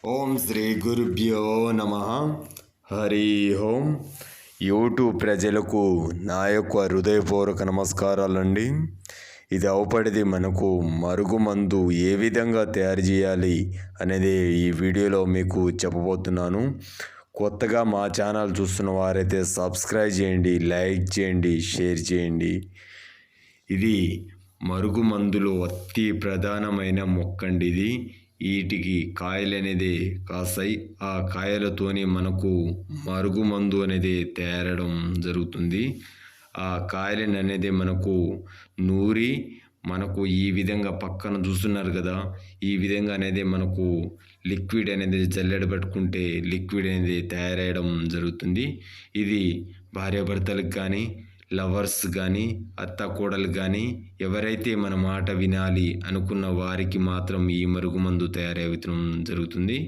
ఓం శ్రీ గురుభ్యో నమ. హరి ఓం. యూట్యూబ్ ప్రజలకు నా యొక్క హృదయపూర్వక నమస్కారాలండి. ఇది అవపడిది మనకు మరుగుమందు ఏ విధంగా తయారు చేయాలి అనేది ఈ వీడియోలో మీకు చెప్పబోతున్నాను. కొత్తగా మా ఛానల్ చూస్తున్న వారైతే సబ్స్క్రైబ్ చేయండి, లైక్ చేయండి, షేర్ చేయండి. ఇది మరుగుమందులో అతి ప్రధానమైన మొక్కండి. ఇది వీటికి కాయలు అనేది కాస్తాయి. ఆ కాయలతోని మనకు మరుగుమందు అనేది తయారవడం జరుగుతుంది. ఆ కాయలను అనేది మనకు నూరి మనకు ఈ విధంగా పక్కన చూస్తున్నారు కదా, ఈ విధంగా అనేది మనకు లిక్విడ్ అనేది జల్లెడ పెట్టుకుంటే లిక్విడ్ అనేది తయారయ్యడం జరుగుతుంది. ఇది భార్యాభర్తలకు కానీ, లవర్స్ కానీ, అత్త కోడలు కానీ ఎవరైతే మన మాట వినాలి అనుకున్న వారికి మాత్రం ఈ మరుగుమందు తయారవడం జరుగుతుంది.